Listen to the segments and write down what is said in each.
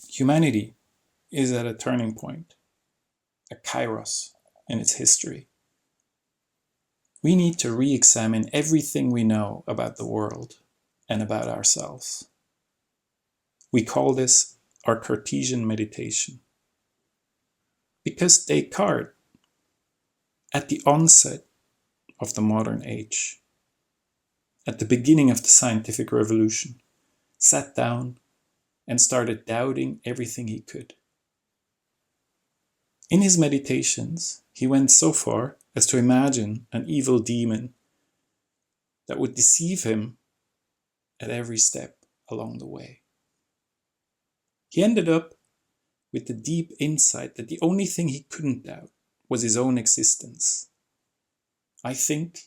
Humanity is at a turning point, a kairos in its history. We need to re-examine everything we know about the world and about ourselves. We call this our Cartesian meditation. Because Descartes, at the onset of the modern age, at the beginning of the scientific revolution, sat down and started doubting everything he could. In his meditations, he went so far as to imagine an evil demon that would deceive him at every step along the way. He ended up with the deep insight that the only thing he couldn't doubt was his own existence. I think,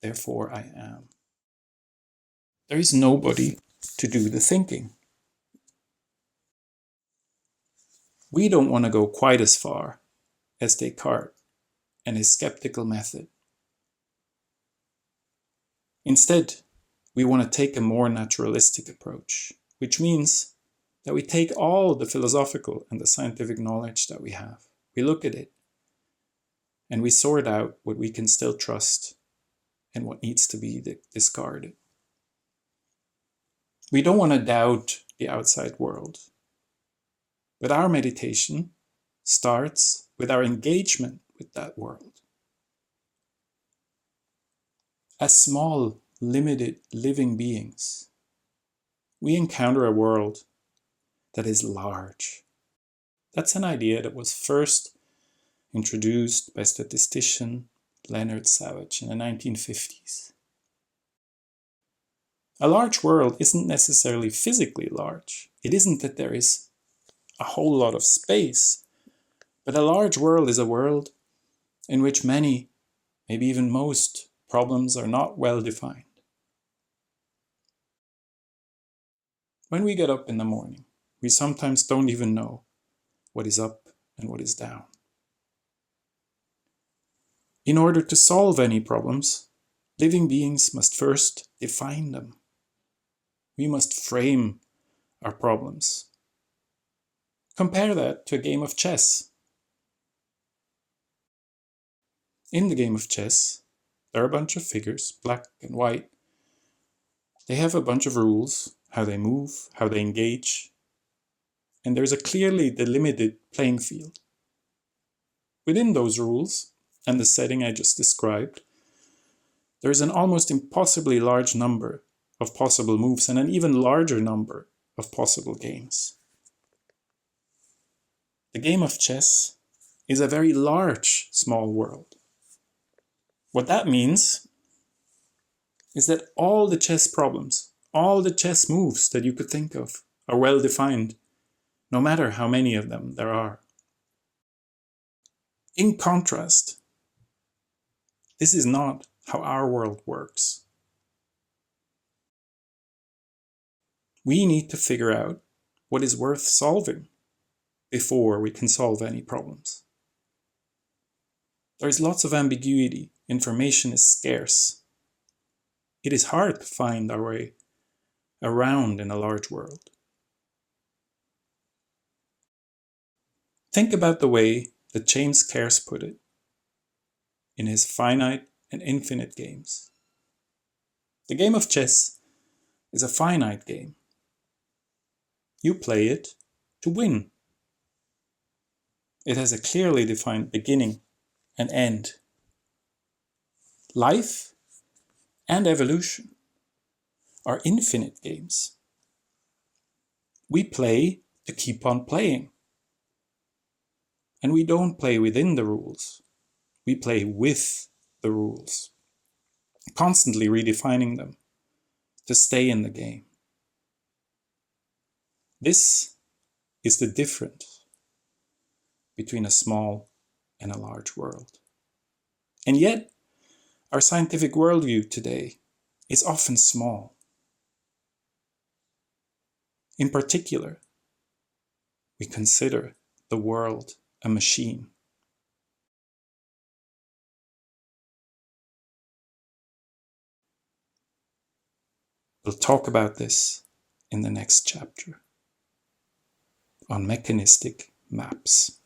therefore I am. There is nobody to do the thinking. We don't want to go quite as far as Descartes and his skeptical method. Instead, we want to take a more naturalistic approach, which means that we take all the philosophical and the scientific knowledge that we have, we look at it, and we sort out what we can still trust and what needs to be discarded. We don't want to doubt the outside world, but our meditation starts with our engagement with that world. As small, limited living beings, we encounter a world that is large. That's an idea that was first introduced by statistician Leonard Savage in the 1950s. A large world isn't necessarily physically large. It isn't that there is a whole lot of space, but a large world is a world in which many, maybe even most, problems are not well defined. When we get up in the morning, we sometimes don't even know what is up and what is down. In order to solve any problems, living beings must first define them. We must frame our problems. Compare that to a game of chess. In the game of chess, there are a bunch of figures, black and white. They have a bunch of rules, how they move, how they engage, and there's a clearly delimited playing field. Within those rules, and the setting I just described, there is an almost impossibly large number of possible moves and an even larger number of possible games. The game of chess is a very large, small world. What that means is that all the chess problems, all the chess moves that you could think of are well defined, no matter how many of them there are. In contrast, this is not how our world works. We need to figure out what is worth solving before we can solve any problems. There is lots of ambiguity. Information is scarce. It is hard to find our way around in a large world. Think about the way that James Carse put it in his finite and infinite games. The game of chess is a finite game. You play it to win. It has a clearly defined beginning and end. Life and evolution are infinite games. We play to keep on playing. And we don't play within the rules. We play with the rules, constantly redefining them to stay in the game. This is the difference between a small and a large world. And yet, our scientific worldview today is often small. In particular, we consider the world a machine. We'll talk about this in the next chapter. on mechanistic maps.